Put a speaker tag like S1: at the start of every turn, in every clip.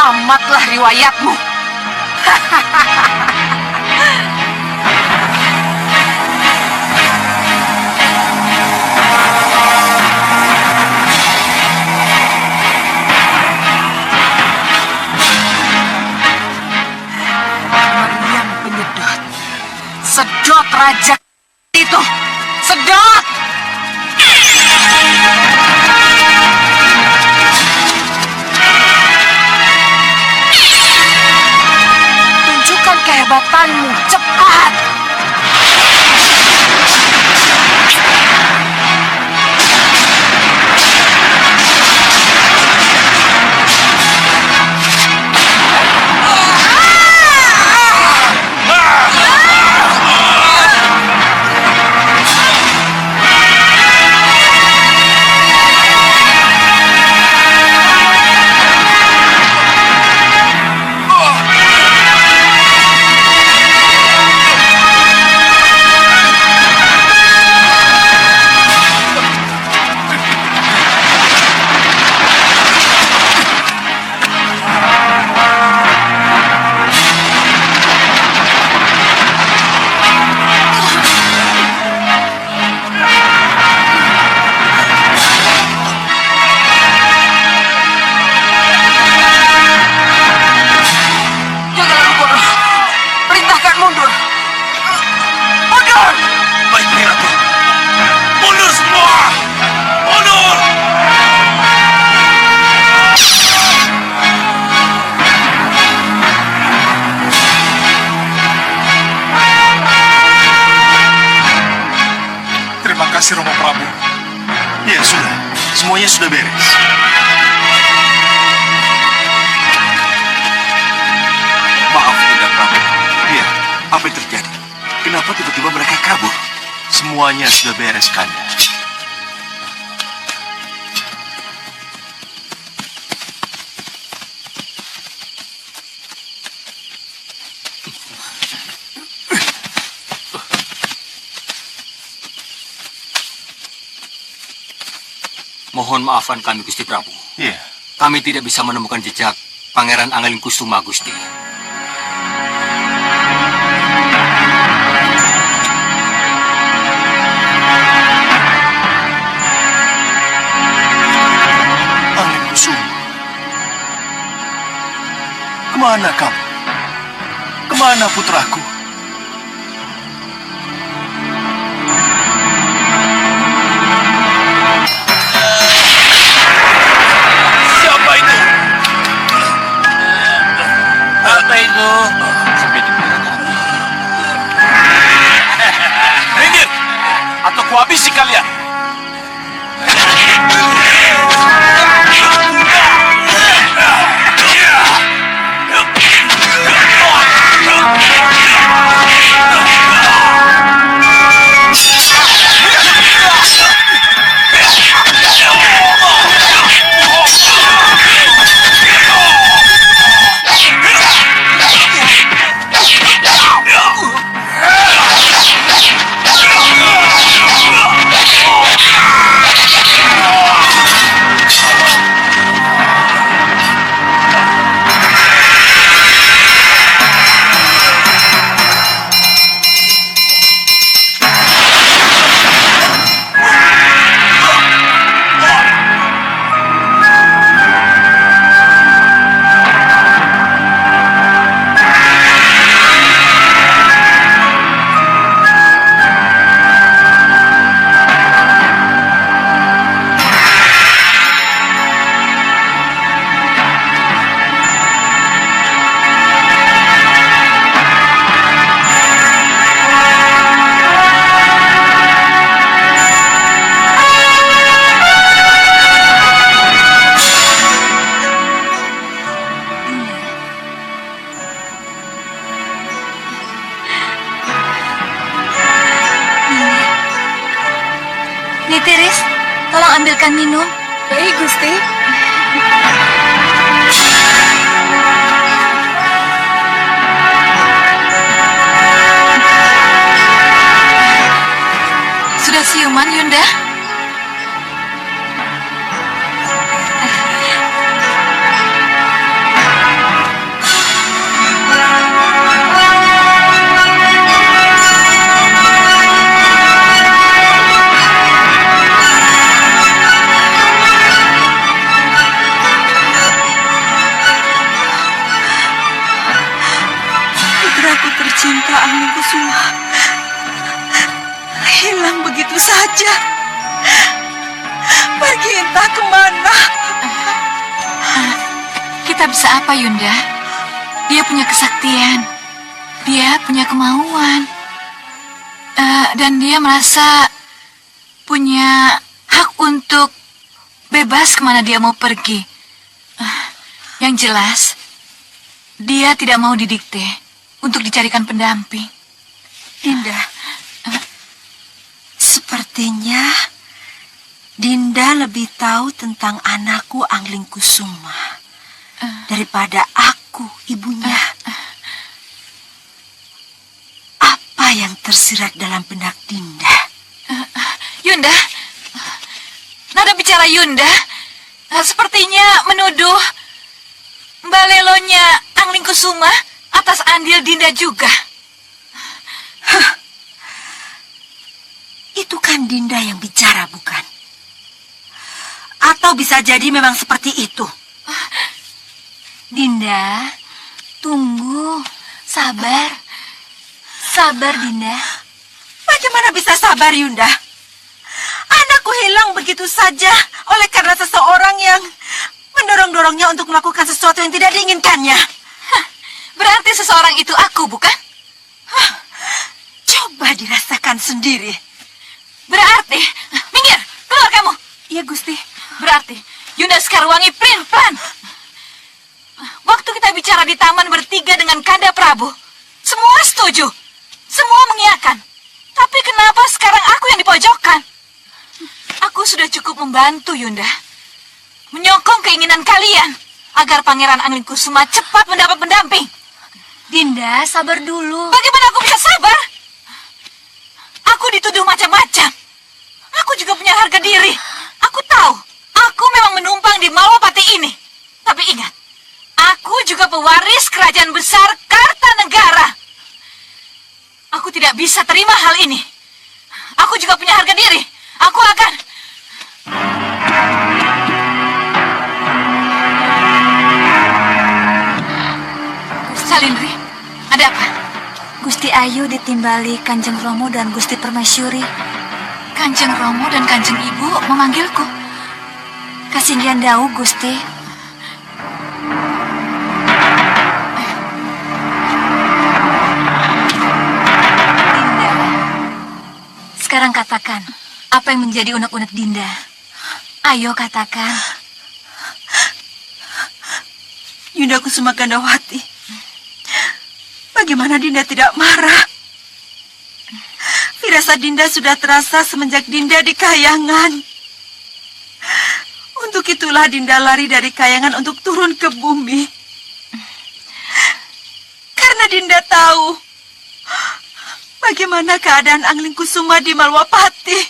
S1: Tamatlah riwayatmu. Meriam penyedot. Sedot raja itu. Sedot! Tunjukkan kehebatanmu, cepat!
S2: kasih Romo Prabu. Ya sudah, semuanya sudah beres.
S3: Maaf, Yunda Prabu. Ya, apa yang terjadi? Kenapa tiba-tiba mereka kabur?
S2: Semuanya sudah beres, Kanda.
S4: Mohon maafkan kami, Gusti Prabu.
S2: Iya.
S4: Kami tidak bisa menemukan jejak Pangeran Angelin Kusuma, Gusti.
S2: Angelin Kusuma? Kemana kamu? Kemana putraku?
S3: Apa itu? Minggir, atau kuhabisi kalian.
S5: Nitiris, tolong ambilkan minum.
S1: Baik, Gusti.
S5: Sudah siuman, Yunda?
S1: Entah kemana.
S5: Kita bisa apa, Yunda? Dia punya kesaktian. Dia punya kemauan. Dan dia merasa punya hak untuk bebas kemana dia mau pergi. Yang jelas, dia tidak mau didikte untuk dicarikan pendamping.
S1: Dinda, sepertinya Dinda lebih tahu tentang anakku Angling Kusuma daripada aku, ibunya. Apa yang tersirat dalam benak Dinda?
S5: Yunda, nada bicara Yunda sepertinya menuduh Mbak Lelonya Angling Kusuma atas andil Dinda juga.
S1: Itu kan Dinda yang bicara, bukan? Atau bisa jadi memang seperti itu?
S5: Dinda, tunggu, sabar. Sabar, Dinda.
S1: Bagaimana bisa sabar, Yunda? Anakku hilang begitu saja oleh karena seseorang yang mendorong-dorongnya untuk melakukan sesuatu yang tidak diinginkannya.
S5: Berarti seseorang itu aku, bukan?
S1: Coba dirasakan sendiri.
S5: Berarti, minggir, keluar kamu.
S1: Iya, Gusti.
S5: Berarti, Yunda Sekarwangi pelin-pelan. Waktu kita bicara di taman bertiga dengan Kanda Prabu, semua setuju. Semua mengiyakan. Tapi kenapa sekarang aku yang dipojokkan? Aku sudah cukup membantu, Yunda. Menyokong keinginan kalian agar Pangeran Angling Kusuma cepat mendapat pendamping.
S1: Dinda, sabar dulu.
S5: Bagaimana aku bisa sabar? Aku dituduh macam-macam. Aku juga punya harga diri. Aku tahu, aku memang menumpang di Malwapati ini. Tapi ingat, aku juga pewaris kerajaan besar Kartanegara. Aku tidak bisa terima hal ini. Aku juga punya harga diri. Aku akan... Salindri, ada apa?
S1: Gusti Ayu ditimbali Kanjeng Romo dan Gusti Permaisuri.
S5: Kanjeng Romo dan Kanjeng Ibu memanggilku.
S1: Kasinggihan dau, Gusti. Dinda, sekarang katakan, apa yang menjadi unek-unek Dinda? Ayo katakan. Yunda Kusuma Gandawati, bagaimana Dinda tidak marah? Firasat Dinda sudah terasa semenjak Dinda di Kayangan. Untuk itulah Dinda lari dari Kayangan untuk turun ke bumi. Karena Dinda tahu bagaimana keadaan Angling Kusuma di Malwapati.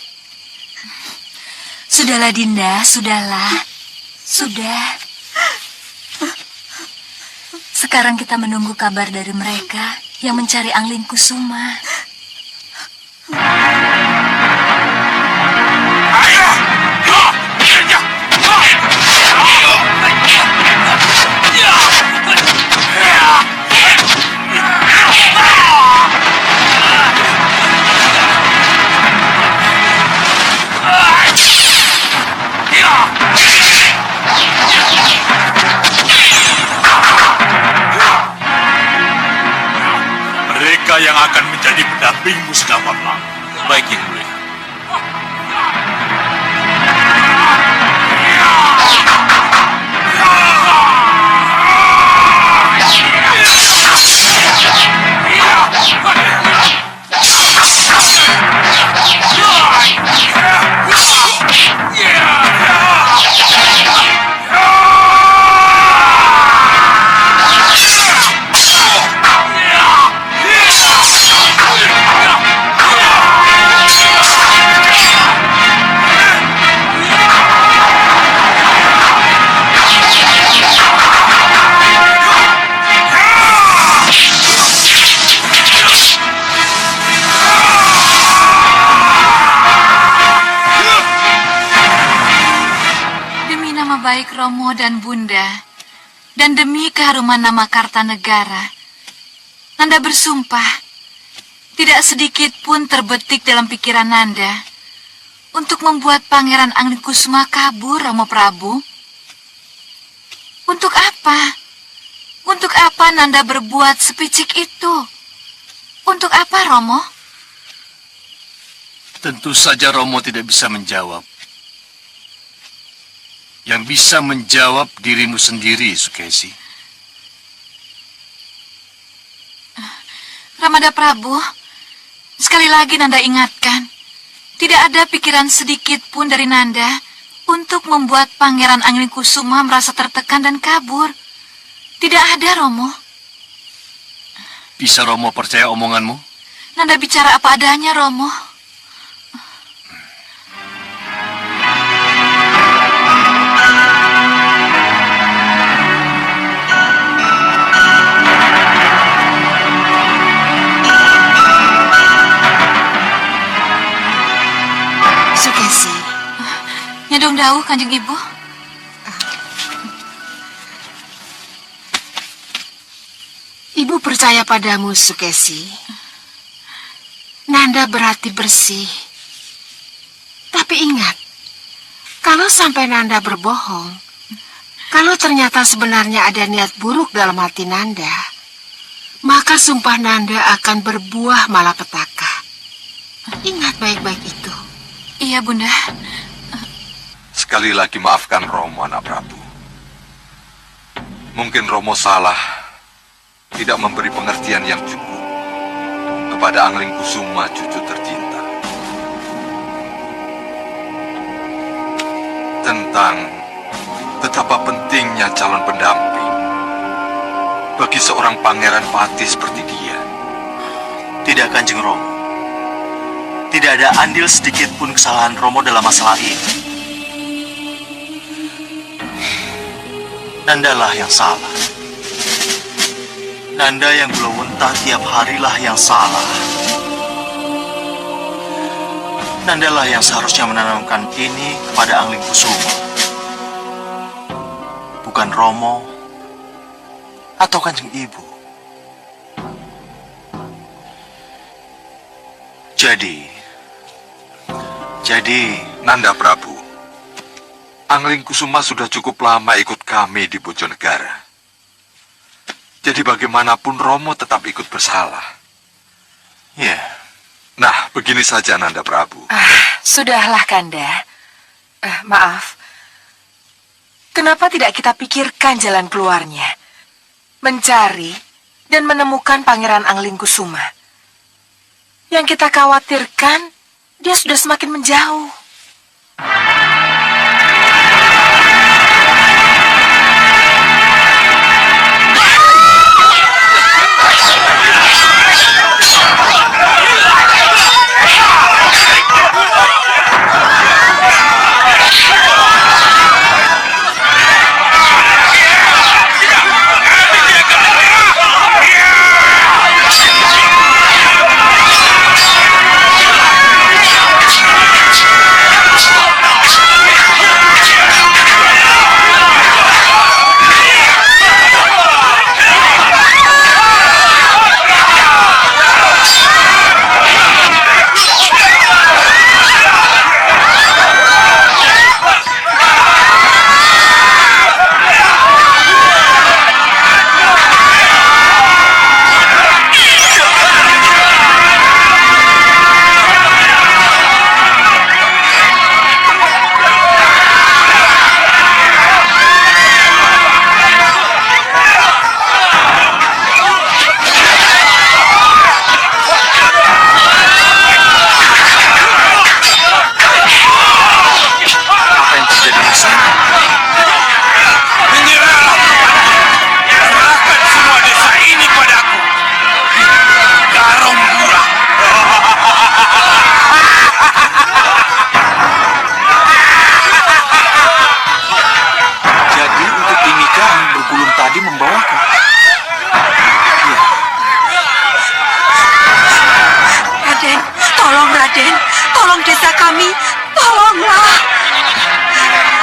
S1: Sudahlah Dinda, sudahlah. Sudah. Sekarang kita menunggu kabar dari mereka yang mencari Angling Kusuma.
S3: Mereka yang akan menjadi pendampingmu sedapat lama.
S4: Baik, Yang Mulia.
S5: Baik Romo dan Bunda, dan demi keharuman nama Kartanegara, Nanda bersumpah tidak sedikit pun terbetik dalam pikiran Nanda untuk membuat Pangeran Anglingkusuma kabur, Romo Prabu? Untuk apa? Untuk apa Nanda berbuat sepicik itu? Untuk apa, Romo?
S2: Tentu saja Romo tidak bisa menjawab. Yang bisa menjawab dirimu sendiri, Sukesi.
S5: Ramada Prabu, sekali lagi Nanda ingatkan, tidak ada pikiran sedikit pun dari Nanda untuk membuat Pangeran Anglingkusuma merasa tertekan dan kabur. Tidak ada, Romo.
S2: Bisa Romo percaya omonganmu?
S5: Nanda bicara apa adanya, Romo.
S1: Sukesi.
S5: Nyadong dawuh, Kanjeng Ibu.
S1: Ibu percaya padamu, Sukesi. Nanda berhati bersih. Tapi ingat, kalau sampai Nanda berbohong, kalau ternyata sebenarnya ada niat buruk dalam hati Nanda, maka sumpah Nanda akan berbuah malapetaka. Ingat baik-baik itu.
S5: Iya, Bunda.
S3: Sekali lagi maafkan Romo, anak Prabu. Mungkin Romo salah, tidak memberi pengertian yang cukup kepada Anglingkusuma, cucu tercinta, tentang betapa pentingnya calon pendamping bagi seorang pangeran pati seperti dia.
S2: Tidak, Kanjeng Romo. Tidak ada andil sedikit pun kesalahan Romo dalam masalah ini. Nandalah yang salah. Nanda yang belawentah tiap harilah yang salah. Nandalah yang seharusnya menanamkan ini kepada Anglingkusuma. Bukan Romo atau Kanjeng Ibu. Jadi,
S3: Nanda Prabu, Anglingkusuma sudah cukup lama ikut kami di Bojonegara. Jadi bagaimanapun Romo tetap ikut bersalah.
S2: ya,
S3: Nah, begini saja Nanda Prabu.
S6: Sudahlah, Kanda. Maaf. Kenapa tidak kita pikirkan jalan keluarnya? Mencari dan menemukan Pangeran Anglingkusuma. Yang kita khawatirkan, dia sudah semakin menjauh.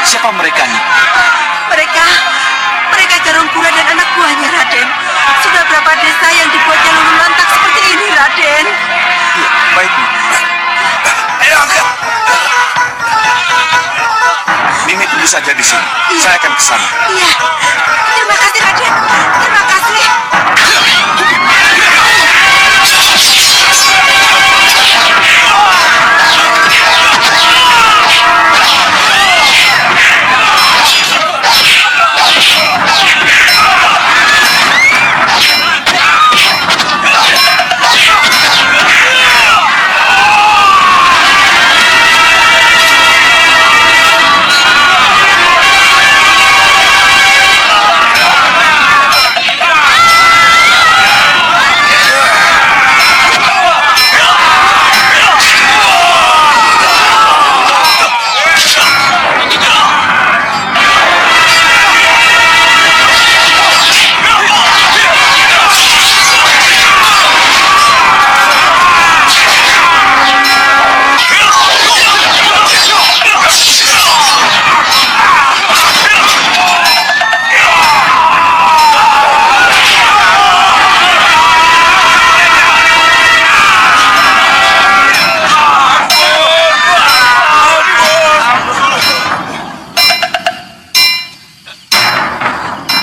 S4: Siapa mereka nih?
S1: Mereka Garongkura dan anak buahnya, Raden. Sudah berapa desa yang dibuatnya lulu lantak seperti ini, Raden?
S4: Iya, baik.
S3: Ayo angkat. tunggu saja di sini. Saya akan ke sana.
S5: Iya. Terima kasih, Raden. Terima kasih.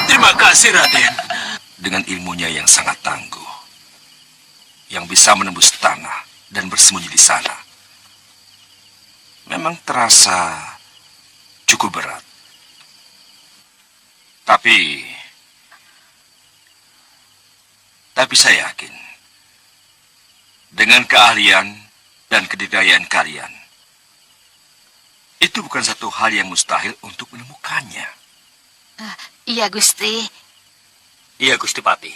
S7: Terima kasih, Raden.
S3: Dengan ilmunya yang sangat tangguh, yang bisa menembus tanah dan bersembunyi di sana, memang terasa cukup berat. Tapi saya yakin, dengan keahlian dan kedikdayaan kalian, itu bukan satu hal yang mustahil untuk menemukannya.
S1: Iya, Gusti.
S4: Iya, Gusti Pati.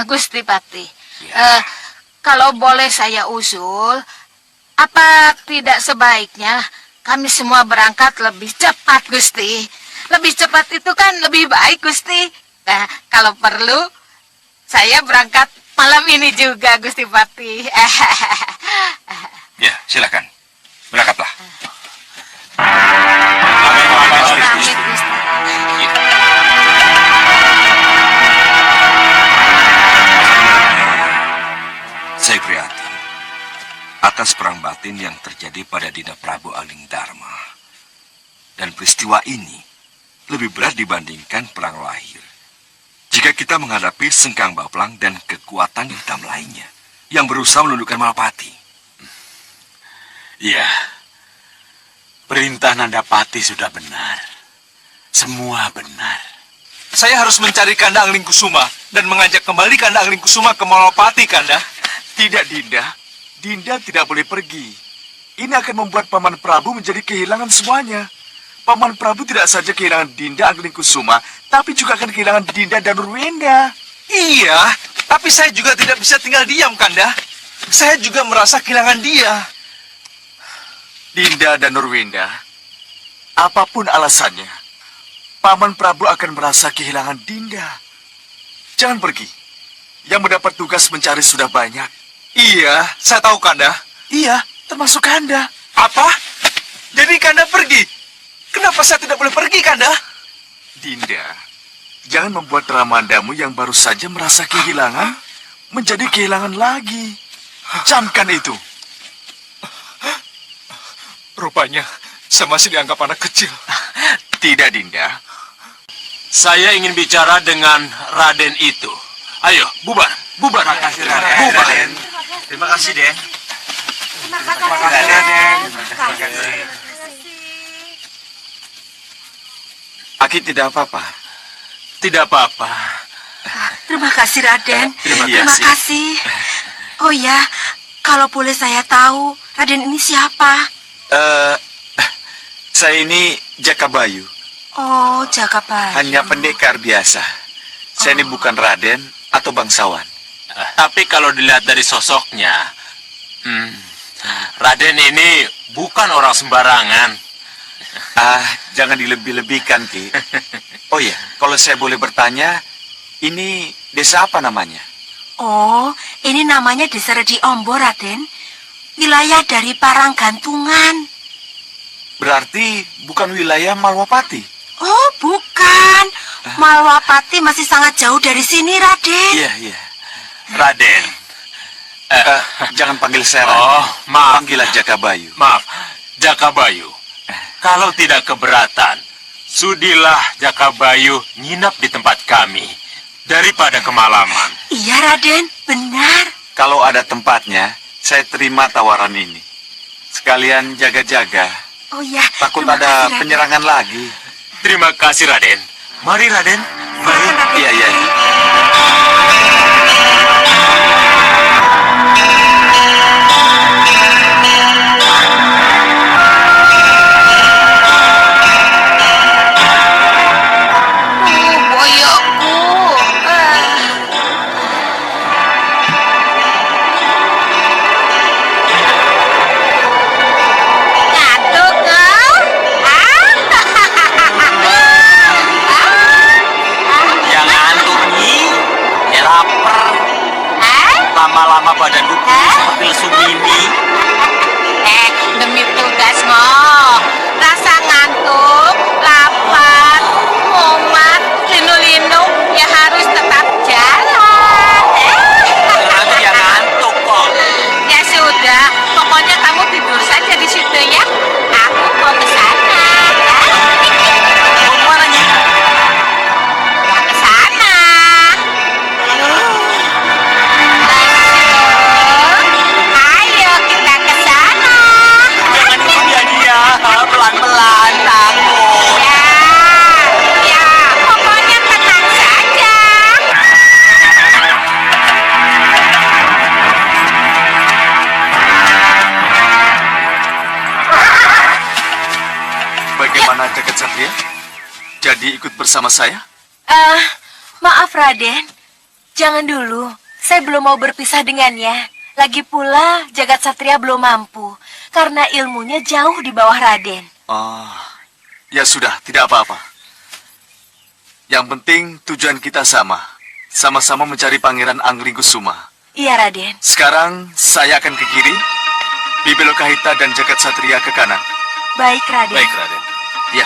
S1: Gusti Pati.
S3: Ya.
S1: Kalau boleh saya usul, apa tidak sebaiknya kami semua berangkat lebih cepat, Gusti? Lebih cepat itu kan lebih baik, Gusti. Nah, kalau perlu, saya berangkat malam ini juga, Gusti Pati.
S3: Ya, silakan. Berangkatlah.
S1: Amit, Gusti.
S3: Saya prihatin atas perang batin yang terjadi pada Dinda Prabu Alingdharma. Dan peristiwa ini lebih berat dibandingkan perang lahir. Jika kita menghadapi Sengkang Baplang dan kekuatan hitam lainnya yang berusaha menundukkan Malapati.
S7: Iya. Perintah Nandapati sudah benar. Semua benar.
S2: Saya harus mencari Kanda Angling Kusuma dan mengajak kembali Kanda Angling Kusuma ke Malapati, Kanda.
S8: Tidak, Dinda. Dinda tidak boleh pergi. Ini akan membuat Paman Prabu menjadi kehilangan semuanya. Paman Prabu tidak saja kehilangan Dinda Angling Kusuma, tapi juga akan kehilangan Dinda dan Nurwenda.
S2: Iya, tapi saya juga tidak bisa tinggal diam, Kanda. Saya juga merasa kehilangan dia.
S8: Dinda dan Nurwenda, apapun alasannya, Paman Prabu akan merasa kehilangan Dinda. Jangan pergi. Yang mendapat tugas mencari sudah banyak.
S2: Iya, saya tahu, Kanda.
S8: Iya, termasuk Kanda.
S2: Apa? Jadi Kanda pergi? Kenapa saya tidak boleh pergi, Kanda?
S8: Dinda, jangan membuat Ramandamu yang baru saja merasa kehilangan menjadi kehilangan lagi. Camkan itu.
S2: Rupanya saya masih dianggap anak kecil.
S8: Tidak, Dinda.
S7: Saya ingin bicara dengan Raden itu. Ayo, bubar. Bubar.
S2: Terima kasih, Raden.
S7: Bubar.
S2: Terima kasih, Den.
S5: Terima kasih, Raden.
S8: Aki tidak apa-apa.
S7: Tidak apa-apa.
S5: Terima kasih, Raden.
S8: Terima
S5: Terima
S8: kasih.
S5: kasih. Oh ya, kalau boleh saya tahu, Raden ini siapa?
S8: Saya ini Jakabayu,
S5: Oh, Jakabayu.
S8: hanya pendekar biasa. Saya ini bukan Raden atau bangsawan.
S7: Tapi kalau dilihat dari sosoknya, Raden ini bukan orang sembarangan.
S8: Jangan dilebih-lebihkan, Ki. Oh ya, kalau saya boleh bertanya, ini desa apa namanya?
S5: Oh, ini namanya Desa Redi Ombo, Raden. Wilayah dari Paranggantungan.
S8: Berarti bukan wilayah Malwapati.
S5: Oh, bukan. Malwapati masih sangat jauh dari sini, Raden.
S8: Iya, iya.
S7: Raden.
S8: Jangan panggil saya Raden.
S7: Oh, maaf.
S8: Panggilah Jakabayu.
S7: Maaf, Jakabayu. Kalau tidak keberatan, sudilah Jakabayu nginap di tempat kami daripada kemalaman.
S5: Iya, Raden, benar.
S8: Kalau ada tempatnya, saya terima tawaran ini. Sekalian jaga-jaga.
S5: Oh ya,
S8: Takut
S5: terima
S8: ada
S5: kasih, Raden.
S8: penyerangan lagi.
S7: Terima kasih, Raden. Mari, Raden. Mari.
S8: Iya, iya.
S5: Boyokku. Ngantuk kau?
S4: Jangan ngantuk, Nyi. Ya lapar. Lama-lama badanku seperti lesu mini.
S5: Demi tugasmu, rasa ngantuk, lapar, mumet, linu-linu, ya harus tetap jalan.
S4: Nanti yang ngantuk kok.
S5: Ya sudah, pokoknya kamu tidur saja di situ ya. Aku mau ke sana.
S4: Mau kemana, Nyi?
S5: Ya ke sana. Ayo kita ke sana.
S4: Jangan dia. Pelan-pelan, takut.
S5: Ya, ya, pokoknya tenang saja.
S8: Bagaimana Jagat Satria? Jadi ikut bersama saya?
S6: Maaf Raden, jangan dulu. Saya belum mau berpisah dengannya. Lagi pula Jagat Satria belum mampu karena ilmunya jauh di bawah Raden.
S8: Ya sudah, tidak apa-apa. Yang penting tujuan kita sama. Sama-sama mencari Pangeran Anglingkusuma.
S6: Iya Raden.
S8: Sekarang saya akan ke kiri, Bibi Lokahita dan Jagat Satria ke kanan.
S6: Baik Raden.
S8: Baik, Raden. Ya.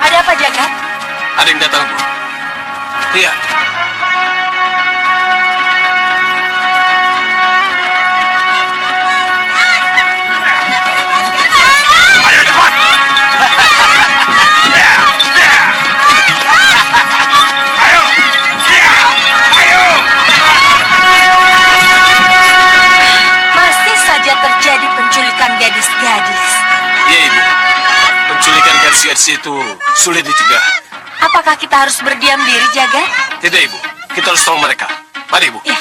S6: Ada apa Jagat?
S7: Ada yang datang, Bu. Iya. Ayo cepat. Ayo. Ayo.
S6: Masih saja terjadi penculikan gadis-gadis.
S7: Iya, Ibu. Penculikan gadis-gadis itu sulit dicegah.
S6: Apakah kita harus berdiam diri Jagat?
S7: Tidak, Ibu. Kita harus tolong mereka. Mari, Ibu.
S6: Ya.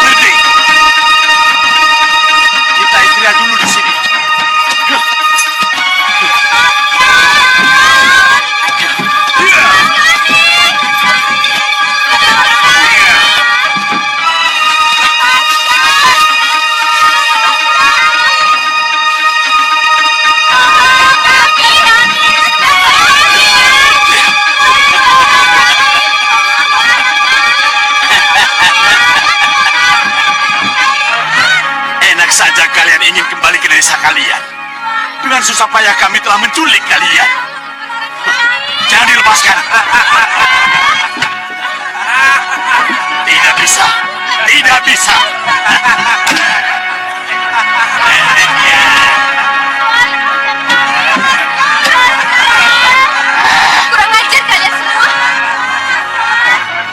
S8: Berhenti. Kita istirahat dulu di sini.
S2: Enak saja kalian ingin kembali ke desa kalian. Dengan susah payah kami telah menculik kalian. Jangan dilepaskan. Tidak bisa. Tidak bisa.
S5: Kurang ajar kalian semua.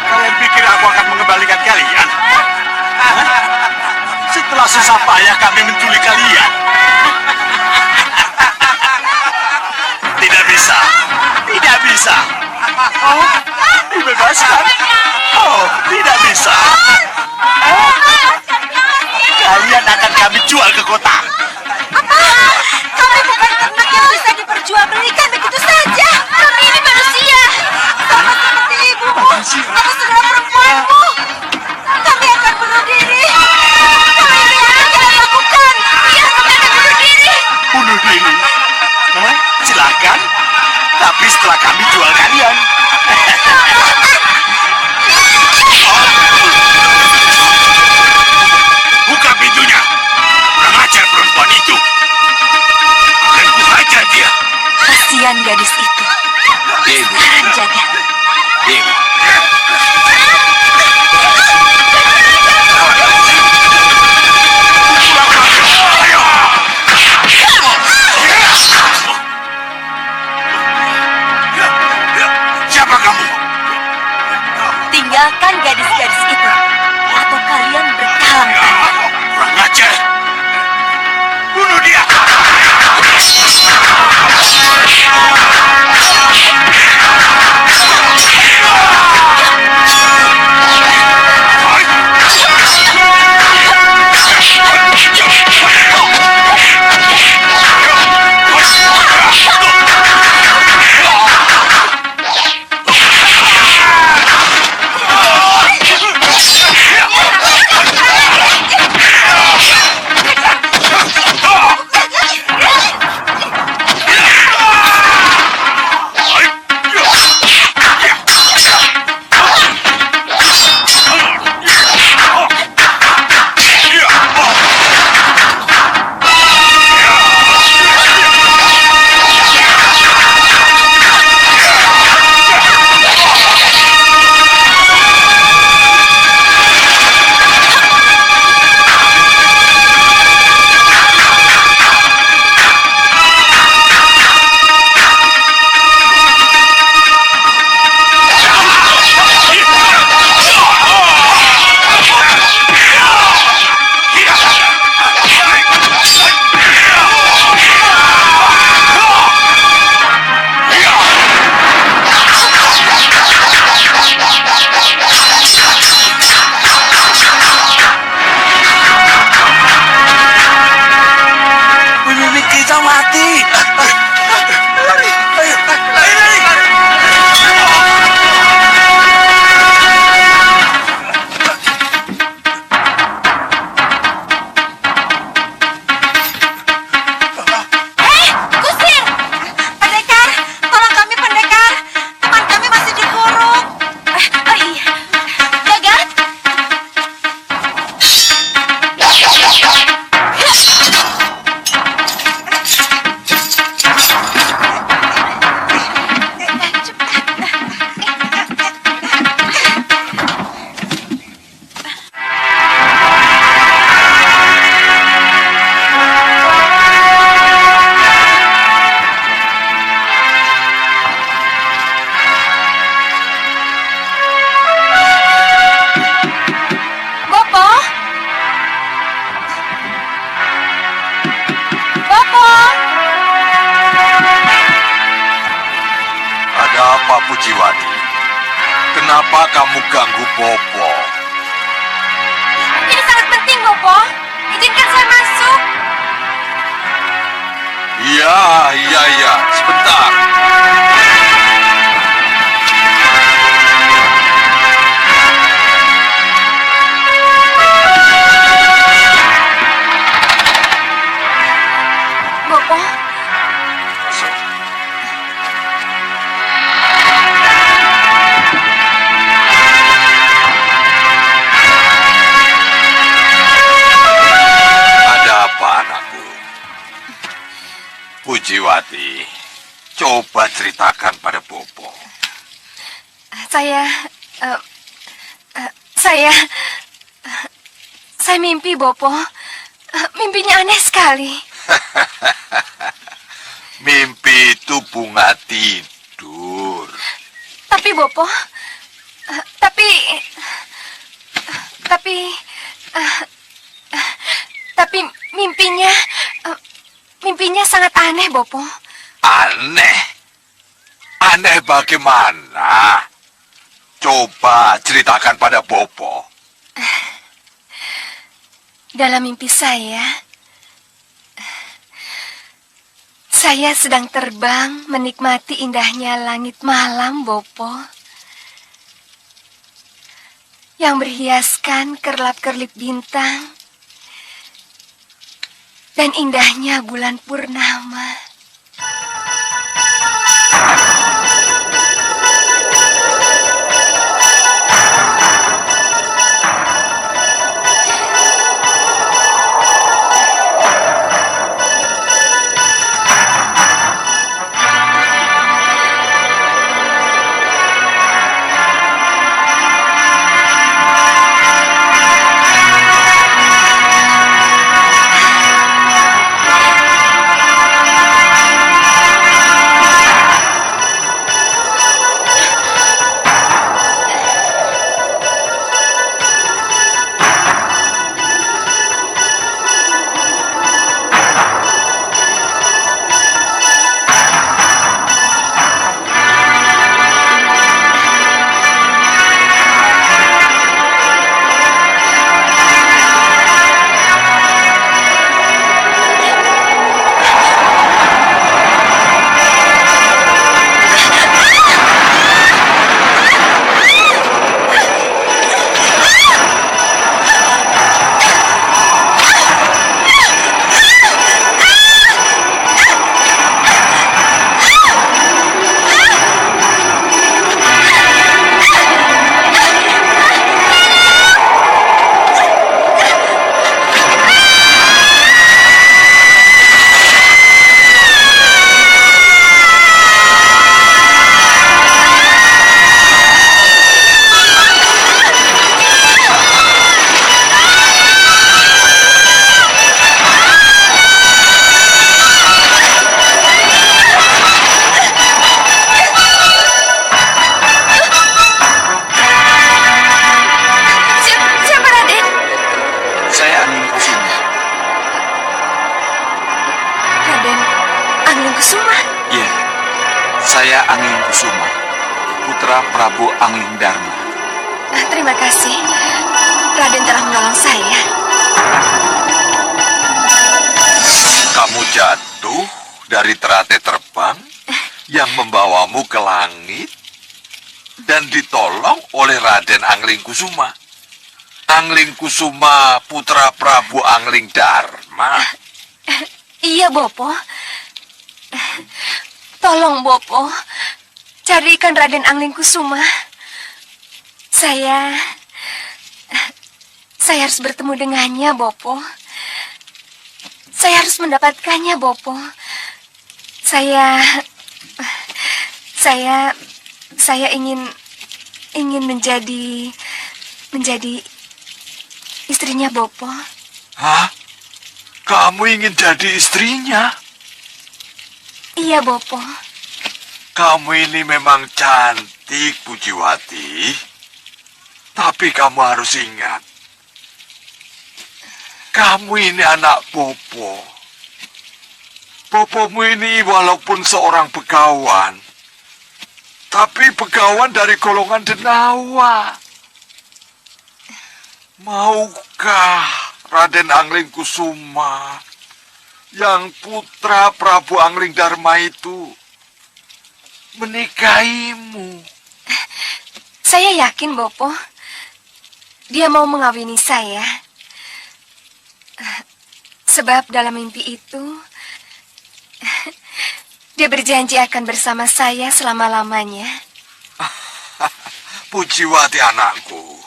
S2: Kalian pikir aku akan mengembalikan kalian? Hah? Setelah susah payah kami menculik kalian. Tidak bisa. Tidak bisa. Oh, dibebaskan. Oh, tidak bisa.
S3: Kenapa kamu ganggu Bopo?
S6: Ini sangat penting, Bopo. Izinkan saya masuk.
S3: Iya, sebentar.
S6: Bopo,
S3: Ada apa, anakku? Pujiwati, coba ceritakan pada Bopo.
S6: saya... eh, saya... saya mimpi, Bopo. Mimpinya aneh sekali.
S3: Mimpi itu bunga tidur.
S6: Tapi, Bopo... Tapi mimpinya... mimpinya sangat aneh, Bopo.
S3: Aneh? Aneh bagaimana? Coba ceritakan pada Bopo.
S6: Dalam mimpi saya sedang terbang menikmati indahnya langit malam, Bopo. Yang berhiaskan kerlap-kerlip bintang dan indahnya bulan purnama. Siapa, Raden?
S3: Saya Angin Kusuma.
S6: Raden Angling Kusuma.
S8: Iya, saya Angin Kusuma, putra Prabu Angling Dharma.
S6: Terima kasih. Raden telah menolong saya.
S3: Kamu jatuh dari teratai terbang yang membawamu ke langit dan ditolong oleh Raden Angling Kusuma. Angling Kusuma, putra Prabu Angling Dharma.
S6: Iya, Bopo. Tolong, Bopo. Carikan Raden Angling Kusuma. Saya harus bertemu dengannya, Bopo. Saya harus mendapatkannya, Bopo. Saya ingin menjadi istrinya, Bopo.
S3: Hah? Kamu ingin jadi istrinya?
S6: Iya, Bopo.
S3: Kamu ini memang cantik, Pujiwati. Tapi kamu harus ingat, kamu ini anak Bopo. Bopomu ini walaupun seorang begawan,
S9: tapi begawan dari golongan Denawa. Maukah Raden Angling Kusuma yang putra Prabu Angling Dharma itu menikahimu?
S6: Saya yakin, Bopo. Dia mau mengawini saya. Sebab dalam mimpi itu, dia berjanji akan bersama saya selama-lamanya.
S9: Pujiwati anakku,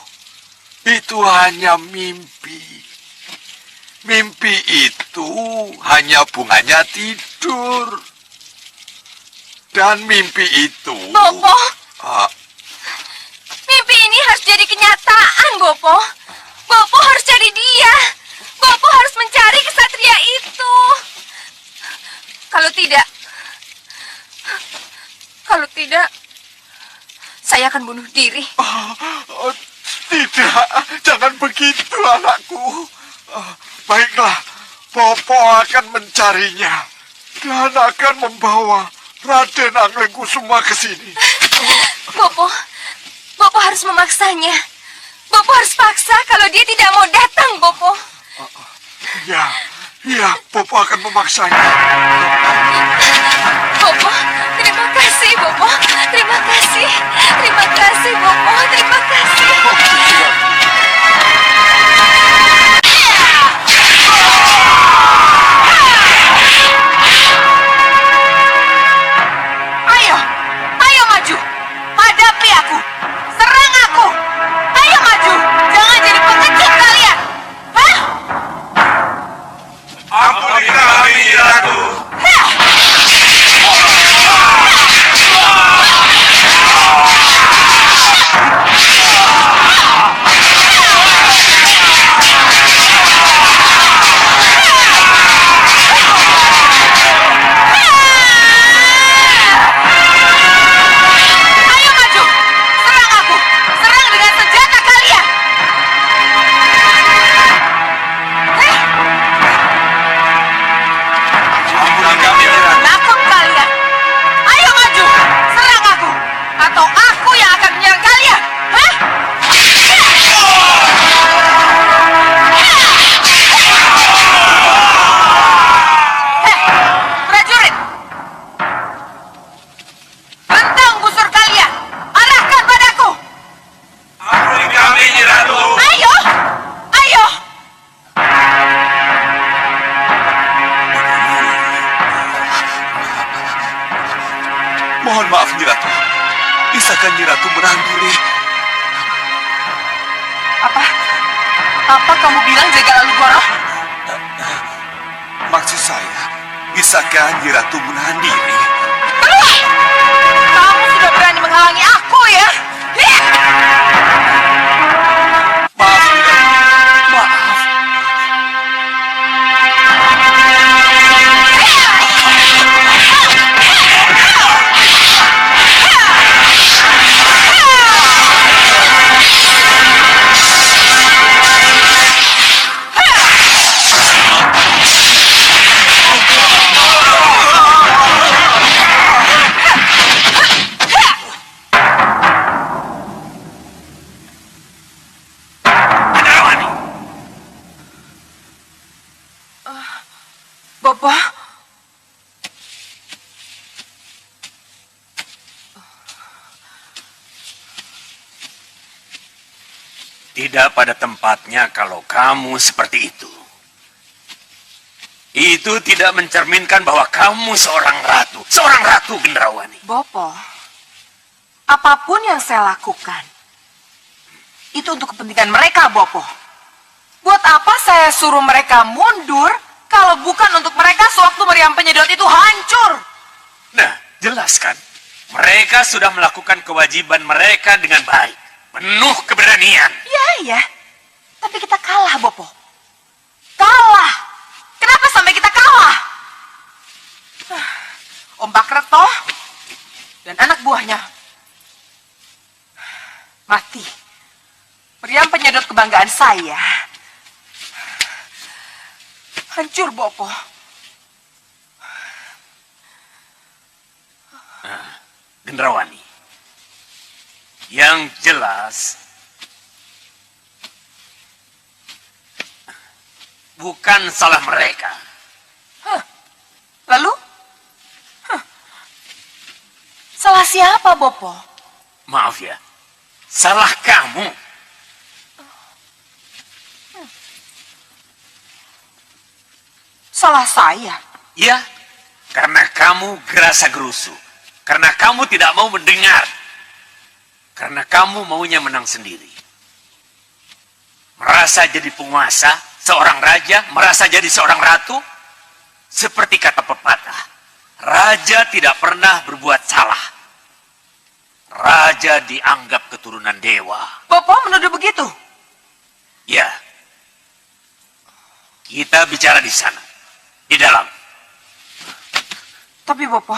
S9: itu hanya mimpi. Mimpi itu hanya bunganya tidur. Dan mimpi itu...
S6: Bopo,
S9: Ah,
S6: mimpi ini harus jadi kenyataan, Bopo. Bopo harus cari dia. Bopo harus mencari kesatria itu. Kalau tidak, saya akan bunuh diri.
S9: tidak, jangan begitu anakku. Baiklah, Popo akan mencarinya dan akan membawa Raden Angling Kusuma ke sini.
S6: Bopo harus memaksanya. Bopo harus paksa kalau dia tidak mau datang, Bopo.
S9: Ya, Popo akan memaksanya.
S6: Bopo, terima kasih, Bopo. Terima kasih. Terima kasih, Bopo. Terima kasih.
S5: Ayo maju. Hadapi aku. Serang aku. Ayo maju. Jangan jadi pengecut kalian. Hah?
S2: Ampuni kami, Ratu.
S5: Ayo maju. Serang aku. Serang dengan senjata kalian.
S2: Ampuni kami, Ratu.
S5: Nangkep kalian. Ayo maju. Serang aku. Atau aku yang akan menyerang kalian. Hah? Prajurit. Bentang busur kalian. Arahkan padaku.
S2: Ampuni kami, Ratu.
S5: Ayo. Ayo.
S9: Mohon maaf, Nyi Ratu. Bisakah Nyi Ratu menahan diri?
S5: Apa kamu bilang jaga lalu goro?
S9: Maksud saya, bisakah Nyi Ratu menahan diri?
S5: Keluar! Kamu sudah berani menghalangi aku ya?
S9: Maaf, Nyi Ratu. Maaf.
S5: Bopo,
S7: Tidak pada tempatnya kalau kamu seperti itu. Itu tidak mencerminkan bahwa kamu seorang ratu Gendrawani.
S5: Bopo, apapun yang saya lakukan, itu untuk kepentingan mereka, Bopo. Buat apa saya suruh mereka mundur kalau bukan untuk mereka sewaktu meriam penyedot itu hancur?
S7: Nah, jelas kan? Mereka sudah melakukan kewajiban mereka dengan baik. Penuh keberanian.
S5: Ya. Tapi kita kalah, Bopo. Kalah. Kenapa sampai kita kalah? Om Bakreto dan anak buahnya mati. Meriam penyedot kebanggaan saya hancur, Bopo.
S7: Gendrawani, Yang jelas, bukan salah mereka.
S6: Lalu? Salah siapa, Bopo?
S7: Maaf ya, salah kamu.
S6: Salah saya.
S7: Ya, karena kamu gerasa gerusu. Karena kamu tidak mau mendengar. Karena kamu maunya menang sendiri. Merasa jadi penguasa, seorang raja, merasa jadi seorang ratu. Seperti kata pepatah, raja tidak pernah berbuat salah. Raja dianggap keturunan dewa.
S6: Bopo menuduh begitu?
S7: Ya. Kita bicara di sana. Di dalam.
S6: Tapi Bopo,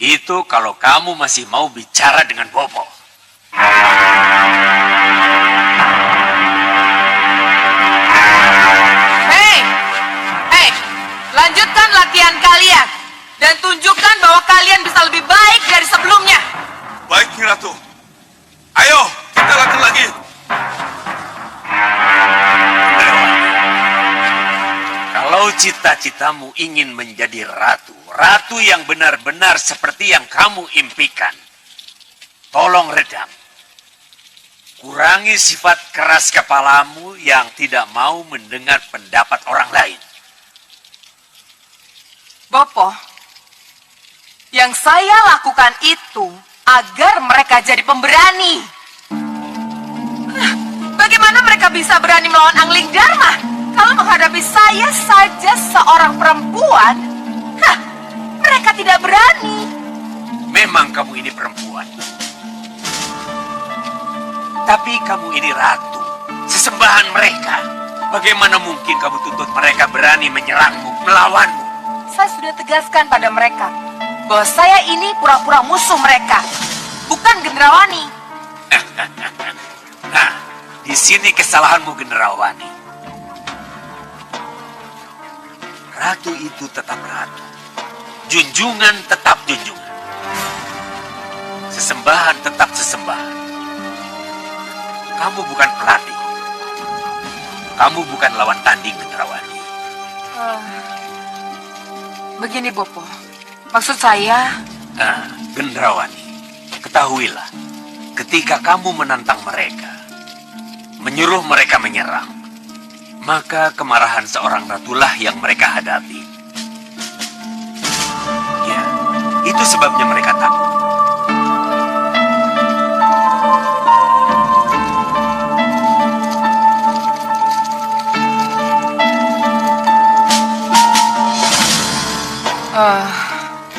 S7: Itu kalau kamu masih mau bicara dengan Bopo.
S6: Hei, lanjutkan latihan kalian dan tunjukkan bahwa kalian bisa lebih baik dari sebelumnya.
S2: Baik, Nyi Ratu. Ayo, kita latihan lagi.
S7: Kalau cita-citamu ingin menjadi ratu, ratu yang benar-benar seperti yang kamu impikan, tolong redam. Kurangi sifat keras kepalamu yang tidak mau mendengar pendapat orang lain.
S6: Bopo, yang saya lakukan itu agar mereka jadi pemberani. Bagaimana mereka bisa berani melawan Angling Dharma? Kalau menghadapi saya saja seorang perempuan, mereka tidak berani.
S7: Memang kamu ini perempuan. Tapi kamu ini ratu, sesembahan mereka. Bagaimana mungkin kamu tuntut mereka berani menyerangmu, melawanmu?
S6: Saya sudah tegaskan pada mereka bahwa saya ini pura-pura musuh mereka, bukan Gendrawani.
S7: Nah, di sini kesalahanmu, Gendrawani. Ratu itu tetap ratu. Junjungan tetap junjungan. Sesembahan tetap sesembahan. Kamu bukan pelatih. Kamu bukan lawan tanding, Gendrawani.
S6: Begini, Bopo. Maksud saya...
S7: Nah, Gendrawani, ketahuilah, ketika kamu menantang mereka, menyuruh mereka menyerang, maka kemarahan seorang ratulah yang mereka hadapi. Ya, itu sebabnya mereka takut.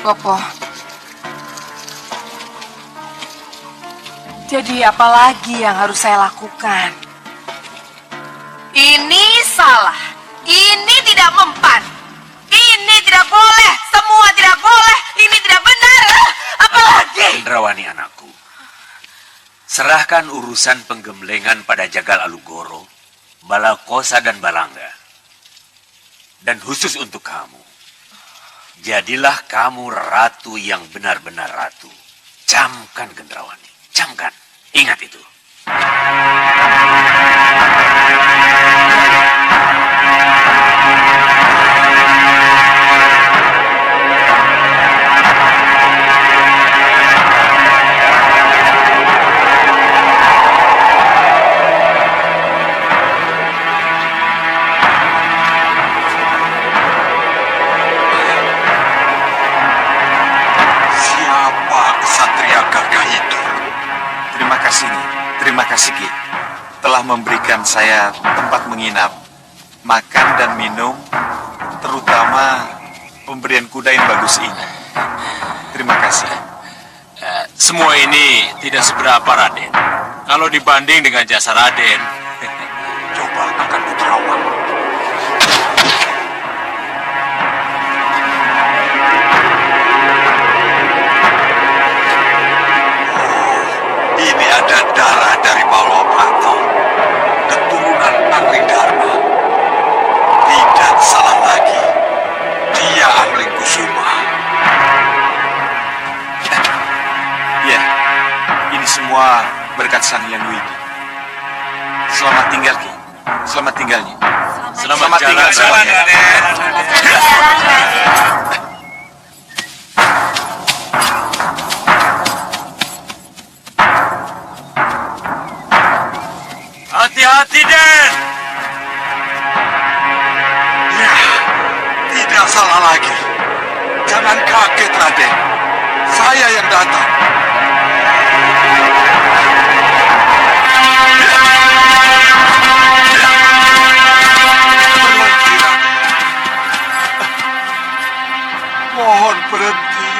S6: Bopo. Jadi apa lagi yang harus saya lakukan? Ini salah. Ini tidak mempan. Ini tidak boleh. Semua tidak boleh. Ini tidak benar. Apalagi?
S7: Gendrawani anakku, serahkan urusan penggemblengan pada Jagal Alugoro, Balakosa dan Balangga. Dan khusus untuk kamu, jadilah kamu ratu yang benar-benar ratu. Camkan, Gendrawani. Camkan. Ingat itu.
S9: Siapa kesatria gagah itu? Terima kasih Ki, telah memberikan saya tempat menginap, makan dan minum, terutama pemberian kuda yang bagus ini. Terima kasih.
S10: Semua ini tidak seberapa, Raden. Kalau dibanding dengan jasa Raden.
S9: Coba akan kuterawang. Ini ada darah dari Baloprato, keturunan Angling Dharma. Tidak salah lagi, dia Angling Kusuma. Ya, ini
S7: Selamat tinggal, Ki. Selamat tinggal, Nyi.
S10: Selamat
S7: tinggal
S10: jalan,
S7: semuanya.
S10: Hati-hati, Den!
S9: Ya, tidak salah lagi. Jangan kaget, Raden. Saya yang datang. Berhenti, Raden. Mohon berhenti.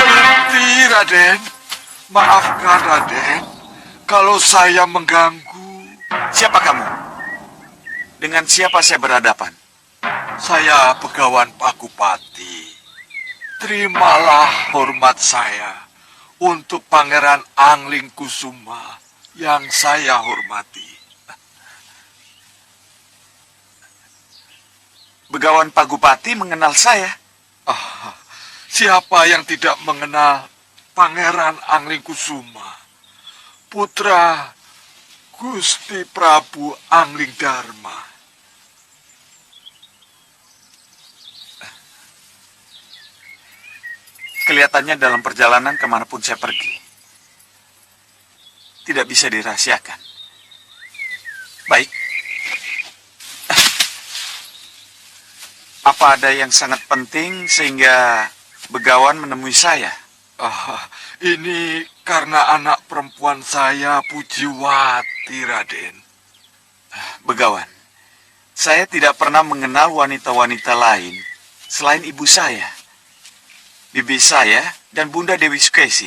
S9: Berhenti, Raden. Maafkan, Raden, kalau saya mengganggu.
S7: Siapa kamu? Dengan siapa saya berhadapan?
S9: Saya Begawan Pagupati. Terimalah hormat saya untuk Pangeran Angling Kusuma yang saya hormati.
S7: Begawan Pagupati mengenal saya.
S9: Siapa yang tidak mengenal Pangeran Angling Kusuma, putra Gusti Prabu Angling Dharma?
S7: Kelihatannya dalam perjalanan kemanapun saya pergi, tidak bisa dirahasiakan. Baik. Apa ada yang sangat penting sehingga Begawan menemui saya?
S9: Ini karena anak perempuan saya, Pujiwati, Raden.
S7: Begawan, saya tidak pernah mengenal wanita-wanita lain selain ibu saya, bibi saya, dan Bunda Dewi Sukesi,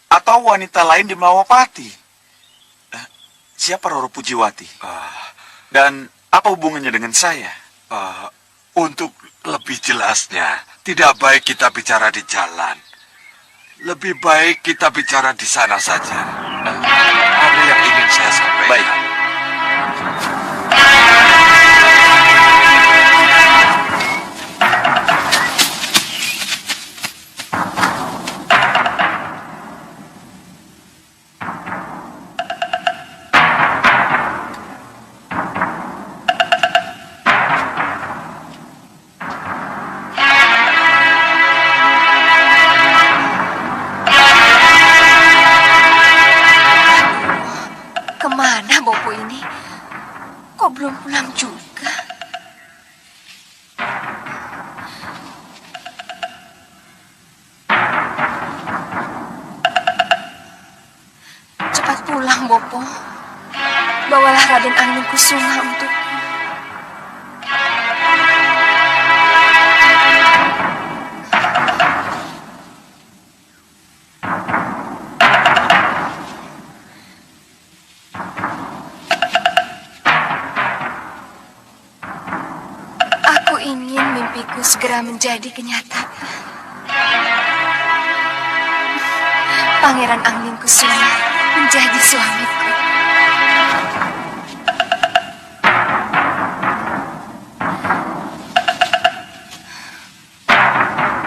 S7: atau wanita lain di Mlawapati. Siapa Roro Pujiwati? Dan apa hubungannya dengan saya?
S9: Untuk lebih jelasnya, tidak baik kita bicara di jalan. Lebih baik kita bicara di sana saja. Ada yang ingin saya sampaikan.
S7: Baik.
S6: Kemana Bopo ini? Kok belum pulang juga? Cepat pulang, Bopo. Bawalah Raden Angling Kusuma untukku. Aku ingin mimpiku segera menjadi kenyataan. Pangeran Angling Kusuma menjadi suamiku.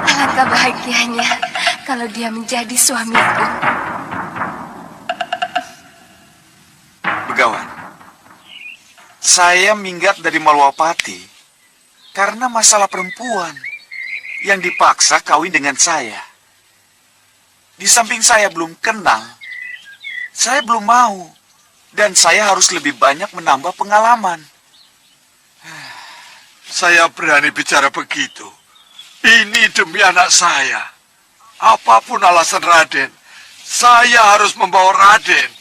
S6: Alangkah bahagianya kalau dia menjadi suamiku.
S7: Begawan, saya minggat dari Malwapati karena masalah perempuan yang dipaksa kawin dengan saya. Di samping saya belum kenal, saya belum mau, dan saya harus lebih banyak menambah pengalaman.
S9: Saya berani bicara begitu. Ini demi anak saya. Apapun alasan Raden, saya harus membawa Raden.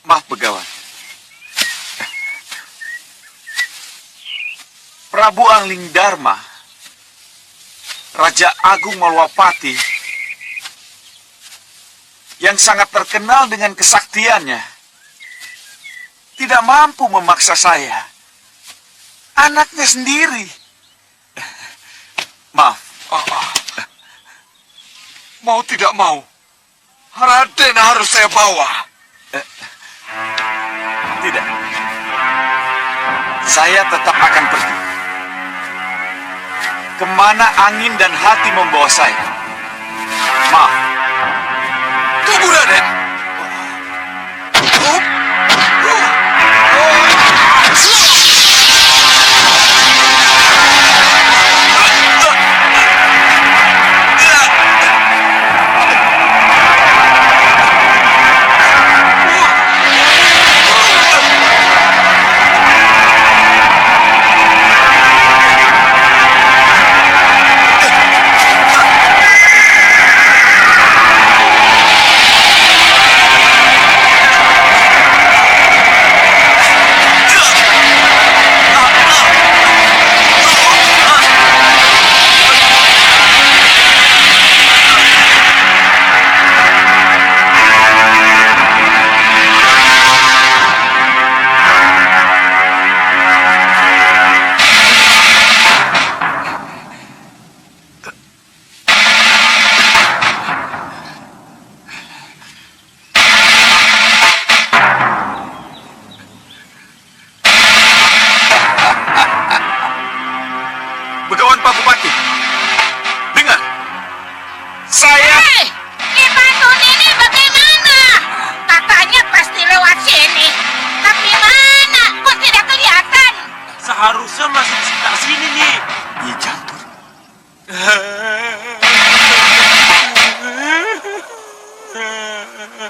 S7: Maaf, Begawan. Prabu Angling Dharma, Raja Agung Malwapati, yang sangat terkenal dengan kesaktiannya, tidak mampu memaksa saya. Anaknya sendiri. Maaf.
S9: Mau tidak mau, Raden harus saya bawa.
S7: Tidak. Saya tetap akan pergi. Kemana angin dan hati membawa saya. Maaf.
S5: Mana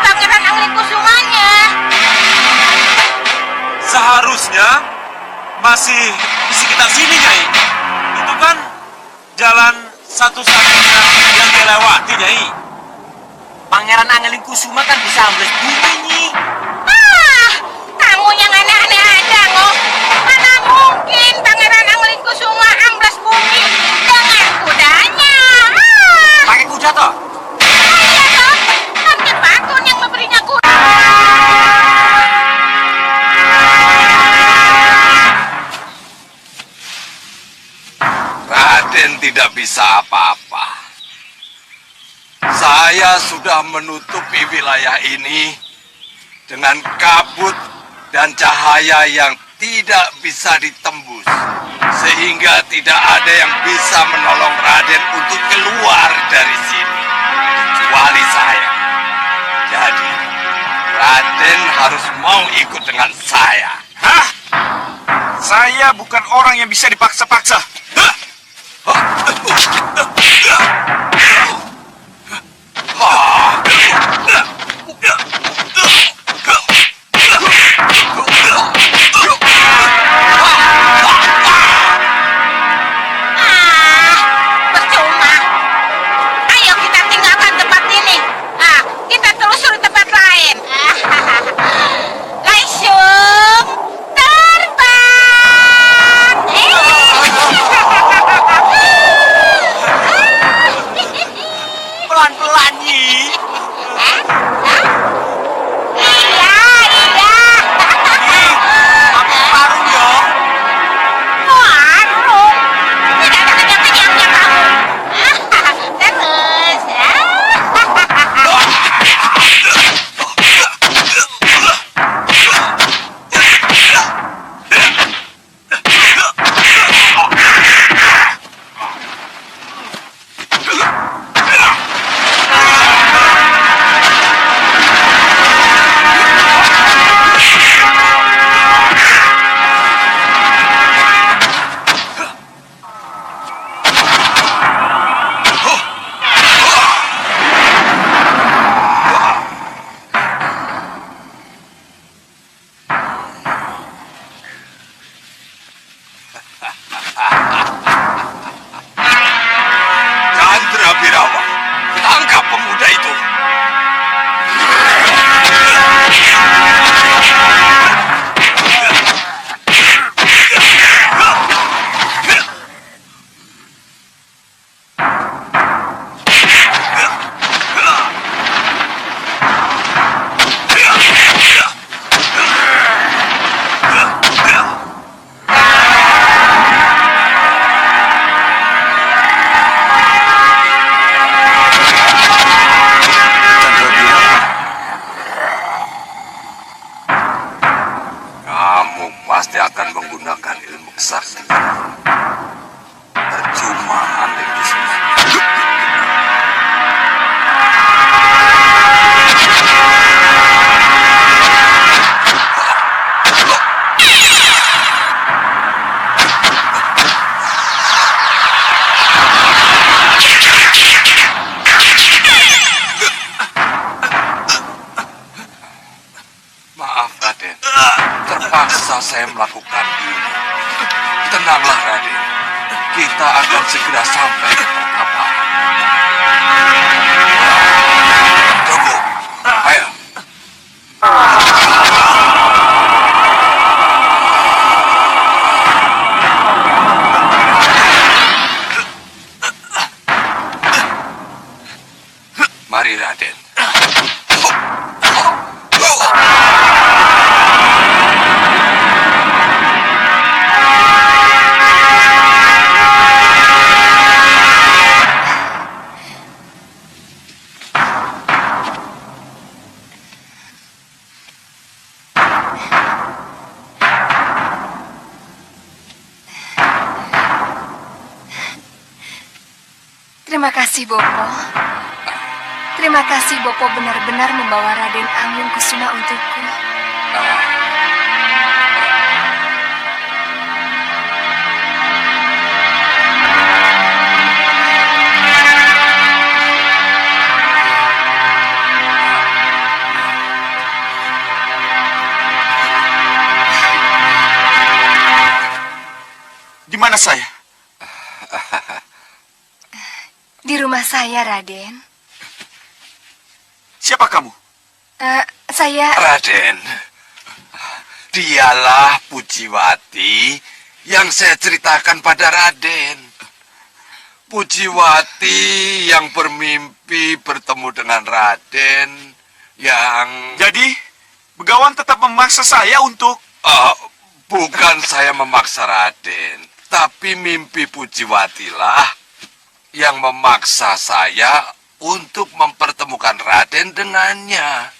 S5: Pangeran Anglingkusumanya?
S2: Seharusnya masih di sekitar sini, Nyai. Itu kan jalan satu-satunya yang dilewati, Nyai.
S4: Pangeran Angelingkusuma kan bisa ambles bumi nih.
S5: Ah, kamu yang aneh-aneh aja, Ngo. Mana mungkin Pangeran Anglingkusuma amblas bumi dengan kudanya?
S4: Pakai kuda toh?
S5: Iya toh, kan Jepakun yang memberinya kuda.
S9: Raden tidak bisa apa-apa. Saya sudah menutupi wilayah ini dengan kabut dan cahaya yang tidak bisa ditembus. Sehingga tidak ada yang bisa menolong Raden untuk keluar dari sini. Kecuali saya. Jadi, Raden harus mau ikut dengan saya.
S2: Hah? Saya bukan orang yang bisa dipaksa-paksa.
S5: Percuma. Ayo kita tinggalkan tempat ini. Kita telusuri tempat lain. Langsung terbang.
S4: Pelan-pelan nih.
S5: Iya.
S4: Pakai parung dong.
S5: Warung. Tidak ada kenyang-kenyangnya kamu. Terus.
S9: Chandra Birawa, tangkap pemuda itu. Kamu pasti akan menggunakan ilmu kesaktian. Percuma Anling Kusuma. Maaf, Raden. Terpaksa saya melakukan ini. Tenanglah, Raden. Kita akan segera sampai ke perkampungan. Tunggu. Ayo. Mari, Raden.
S6: Terima kasih, Bopo. Terima kasih, Bopo benar-benar membawa Raden Angling Kusuma untukku.
S8: Di mana saya?
S6: Di rumah saya, Raden.
S8: Siapa kamu?
S6: Saya...
S9: Raden, dialah Pujiwati yang saya ceritakan pada Raden. Pujiwati yang bermimpi bertemu dengan Raden yang...
S8: Jadi, Begawan tetap memaksa saya untuk...
S9: bukan saya memaksa Raden, tapi mimpi Pujiwatilah yang memaksa saya untuk mempertemukan Raden dengannya.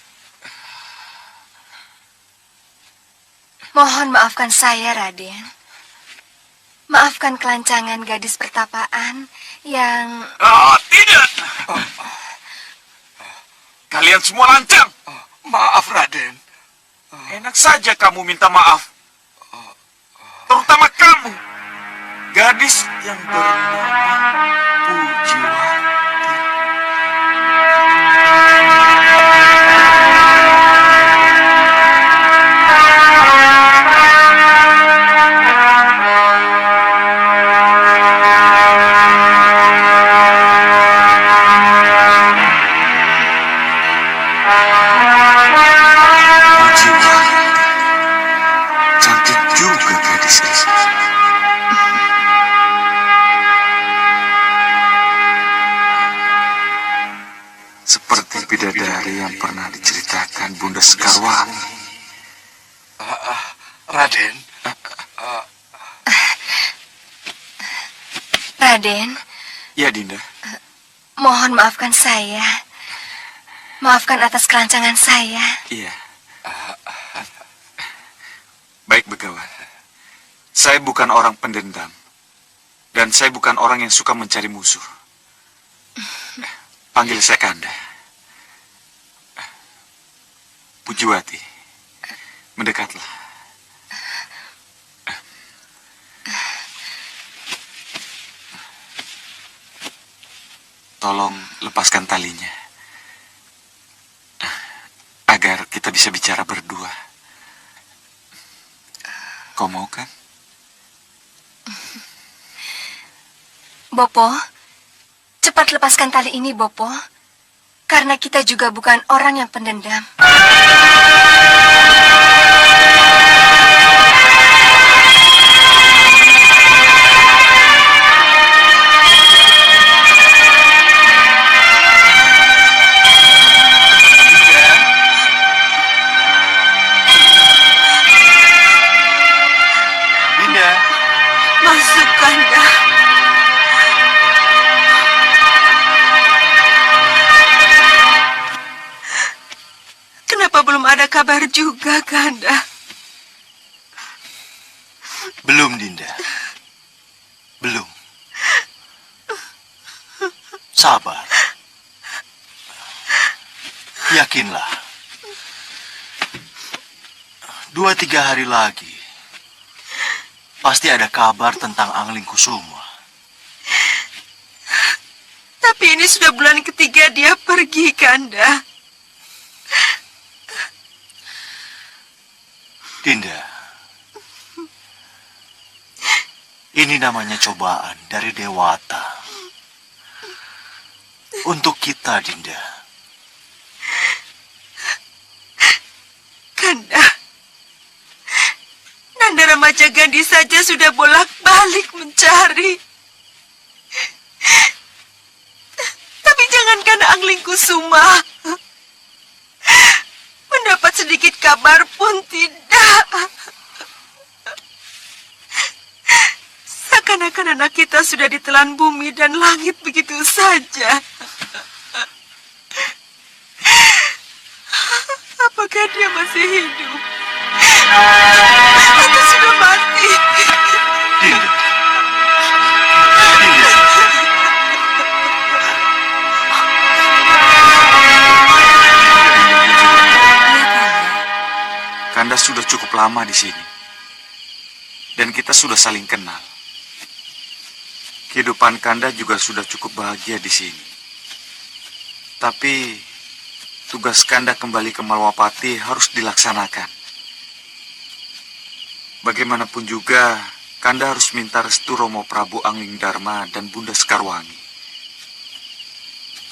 S6: Mohon maafkan saya, Raden. Maafkan kelancangan gadis pertapaan yang...
S8: Tidak! Kalian semua lancang!
S9: Maaf, Raden.
S8: Enak saja kamu minta maaf. Terutama kamu, gadis yang bernama Pujiwati.
S3: Cantik juga gadis ini. Seperti bidadari yang pernah diceritakan Bunda Sekarwangi.
S9: Raden,
S6: Raden,
S8: Ya, Dinda.
S6: mohon maafkan saya. Maafkan atas kelancangan saya.
S8: Iya. Baik, Begawan. Saya bukan orang pendendam. Dan saya bukan orang yang suka mencari musuh. Panggil saya Kanda. Pujiwati, mendekatlah. Tolong lepaskan talinya. Agar kita bisa bicara berdua. Kau mau kan?
S6: Bopo, cepat lepaskan tali ini, Bopo. Karena kita juga bukan orang yang pendendam.
S8: Dinda.
S1: Masuk, Kanda. Kenapa belum ada kabar juga, Kanda?
S9: belum, Dinda. Belum. Sabar. Yakinlah. 2-3 hari lagi, pasti ada kabar tentang Angling Kusuma.
S1: Tapi ini sudah bulan ketiga dia pergi, Kanda.
S9: Dinda, ini namanya cobaan dari Dewata. Untuk kita, Dinda.
S1: Kanda, Nanda Ramajagandhi saja sudah bolak-balik mencari. Tapi jangankan Angling Kusuma. Mendapat sedikit kabar pun tidak. Seakan-akan anak kita sudah ditelan bumi dan langit begitu saja. Apakah dia masih hidup? Atau sudah mati?
S9: Dinda. Dinda.
S8: lama di sini. Dan kita sudah saling kenal. Kehidupan Kanda juga sudah cukup bahagia di sini. Tapi tugas Kanda kembali ke Malwapati harus dilaksanakan. Bagaimanapun juga, Kanda harus minta restu Romo Prabu Anglingdarma dan Bunda Sekarwangi.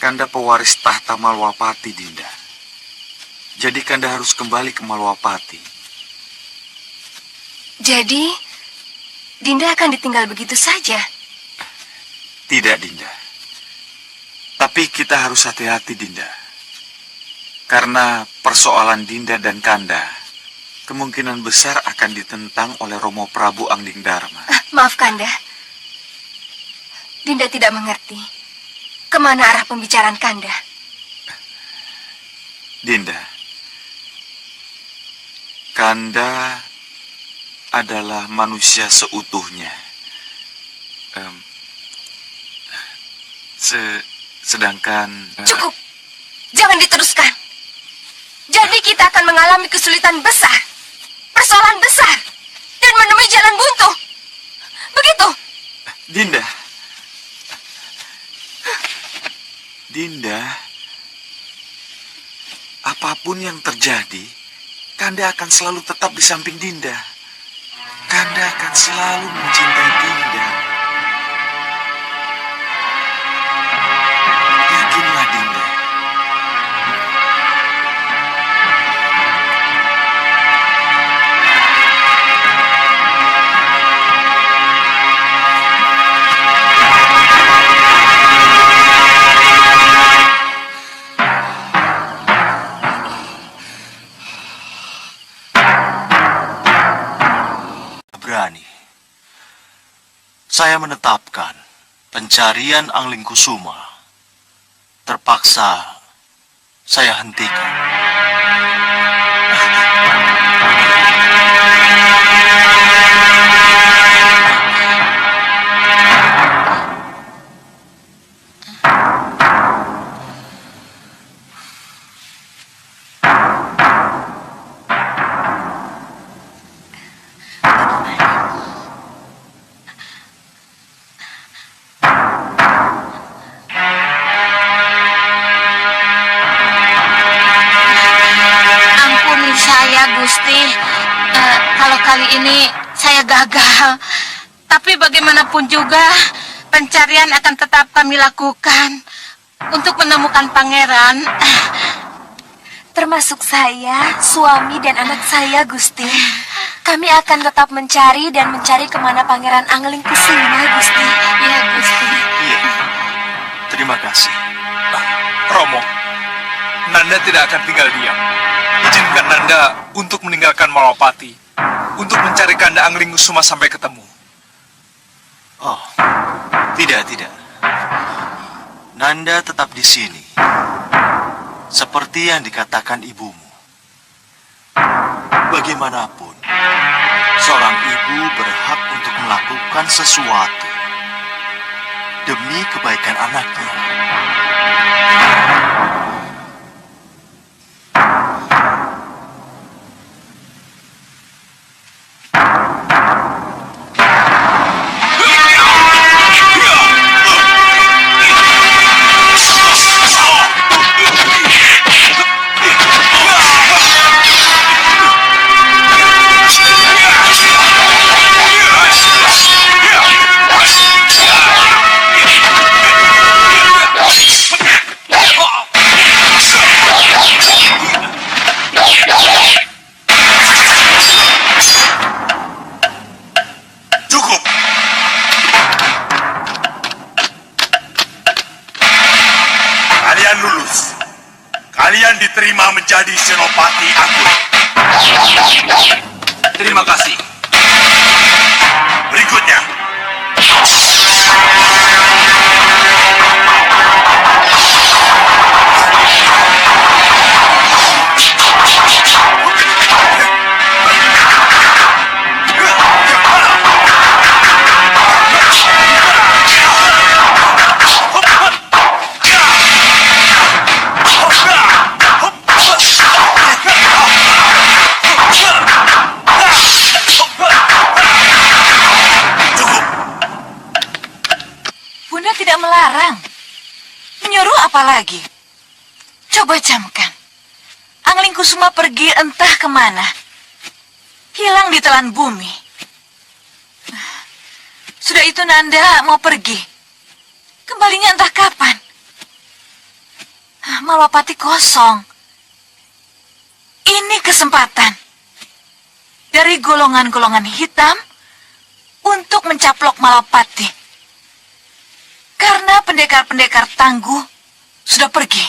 S8: Kanda pewaris tahta Malwapati, Dinda. Jadi Kanda harus kembali ke Malwapati.
S6: Jadi, Dinda akan ditinggal begitu saja?
S8: Tidak, Dinda. Tapi kita harus hati-hati, Dinda. Karena persoalan Dinda dan Kanda kemungkinan besar akan ditentang oleh Romo Prabu Anglingdarma.
S6: Maaf, Kanda. Dinda tidak mengerti. Kemana arah pembicaraan Kanda?
S8: Dinda, Kanda adalah manusia seutuhnya. Sedangkan...
S6: Cukup. Jangan diteruskan. Jadi kita akan mengalami kesulitan besar. Persoalan besar. Dan menemui jalan buntu. Begitu.
S8: Dinda. Dinda. Apapun yang terjadi, Kanda akan selalu tetap di samping Dinda. Kanda akan selalu mencintai Dinda. Yakinlah, Dinda.
S11: Berani. Saya menetapkan pencarian Anglingkusuma. Terpaksa saya hentikan.
S1: Gusti, kalau kali ini saya gagal. Tapi bagaimanapun juga, pencarian akan tetap kami lakukan untuk menemukan pangeran.
S6: Termasuk saya, suami dan anak saya, Gusti. Kami akan tetap mencari dan mencari kemana Pangeran Anglingkusuma, Gusti.
S1: Ya, Gusti.
S11: Iya. Terima kasih.
S8: Romo, Nanda tidak akan tinggal diam. Izinkan Nanda untuk meninggalkan Malwapati, untuk mencari Kanda Anglingkusuma sampai ketemu.
S11: Oh, tidak. Nanda tetap di sini. Seperti yang dikatakan ibumu. Bagaimanapun, seorang ibu berhak untuk melakukan sesuatu demi kebaikan anaknya.
S2: Kalian diterima menjadi Senopati Agung.
S8: Terima kasih.
S2: Berikutnya.
S5: tidak melarang. Menyuruh apa lagi? Coba camkan. Angling Kusuma pergi entah kemana. Hilang di telan bumi. Sudah itu Nanda mau pergi. Kembalinya entah kapan. Malapati kosong. Ini kesempatan. Dari golongan-golongan hitam untuk mencaplok Malapati. Karena pendekar-pendekar tangguh sudah pergi.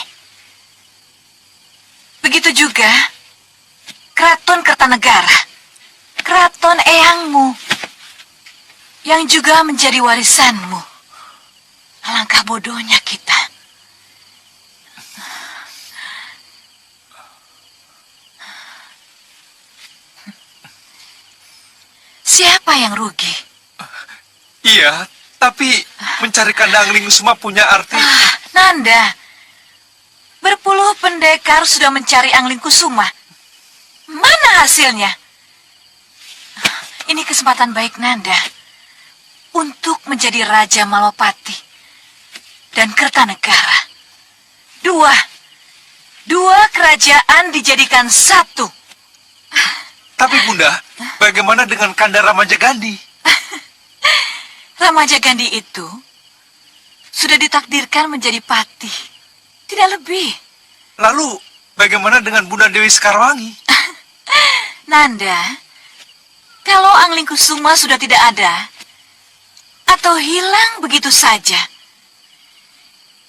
S5: Begitu juga Keraton Kertanegara, keraton eyangmu, yang juga menjadi warisanmu. Alangkah bodohnya kita. Siapa yang rugi?
S3: Iya, tapi mencari kandang Angling Kusuma punya arti...
S5: Nanda, berpuluh pendekar sudah mencari Angling Kusuma. Mana hasilnya? Ini kesempatan baik Nanda untuk menjadi Raja Malapati dan Kertanegara. Dua kerajaan dijadikan satu.
S3: Tapi Bunda, bagaimana dengan Kanda Ramajagandhi?
S5: Ramajagandhi itu sudah ditakdirkan menjadi patih, tidak lebih.
S3: Lalu, bagaimana dengan Bunda Dewi Sekarwangi?
S5: Nanda, kalau Angling Kusuma sudah tidak ada, atau hilang begitu saja,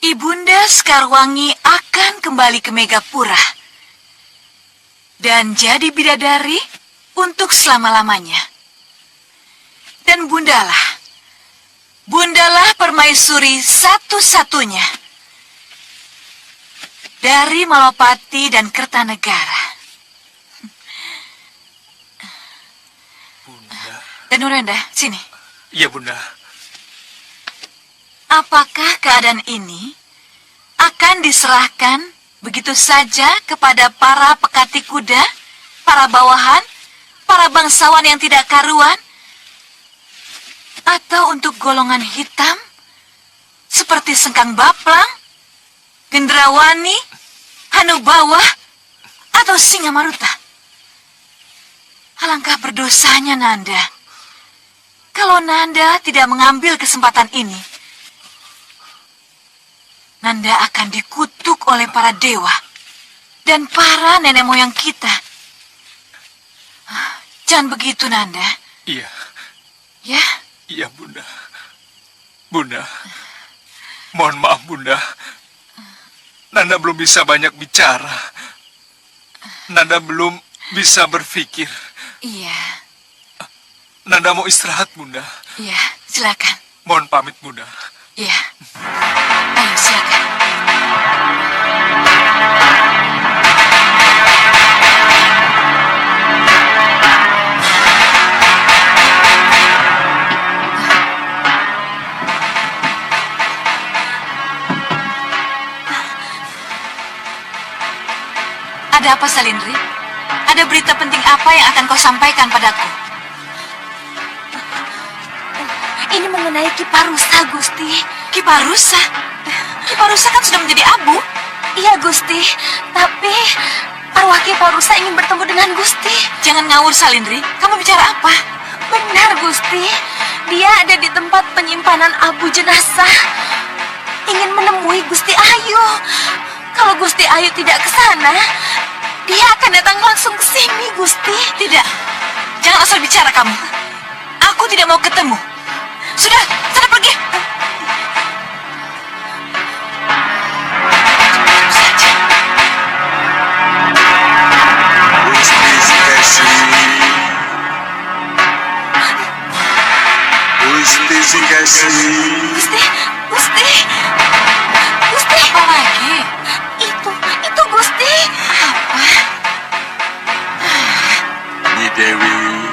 S5: Ibunda Sekarwangi akan kembali ke Megapura dan jadi bidadari untuk selama-lamanya. Dan Bundalah permaisuri satu-satunya dari Malapati dan Kertanegara.
S3: Bunda.
S5: Dan Nurenda, sini.
S3: Iya, Bunda.
S5: Apakah keadaan ini akan diserahkan begitu saja kepada para pekati kuda, para bawahan, para bangsawan yang tidak karuan? Atau untuk golongan hitam seperti Sengkang Baplang, Gendrawani, Hanubawa, atau Singamaruta? Alangkah berdosanya Nanda kalau Nanda tidak mengambil kesempatan ini. Nanda akan dikutuk oleh para dewa dan para nenek moyang kita. Jangan begitu, Nanda.
S3: Iya.
S5: Ya?
S3: Iya, Bunda. Bunda, mohon maaf, Bunda. Nanda belum bisa banyak bicara. Nanda belum bisa berpikir.
S5: Iya.
S3: Nanda mau istirahat, Bunda.
S5: Iya, silakan.
S3: Mohon pamit, Bunda.
S5: Iya. Ayo, silakan. Ada apa, Salindri? Ada berita penting apa yang akan kau sampaikan padaku?
S6: Ini mengenai Kiparusa, Gusti.
S5: Kiparusa? Kiparusa kan sudah menjadi abu.
S6: Iya, Gusti. Tapi arwah Kiparusa ingin bertemu dengan Gusti.
S5: Jangan ngawur, Salindri. Kamu bicara apa?
S6: Benar, Gusti. Dia ada di tempat penyimpanan abu jenazah. Ingin menemui Gusti Ayu. Kalau Gusti Ayu tidak ke sana, dia akan datang langsung ke sini, Gusti.
S5: Tidak. Jangan asal bicara kamu. Aku tidak mau ketemu. Sudah, sana pergi. Saja.
S9: Gusti Sikasi.
S6: Gusti, Gusti. Gusti.
S5: Apa lagi?
S6: Itu Gusti.
S9: Nyi Dewi.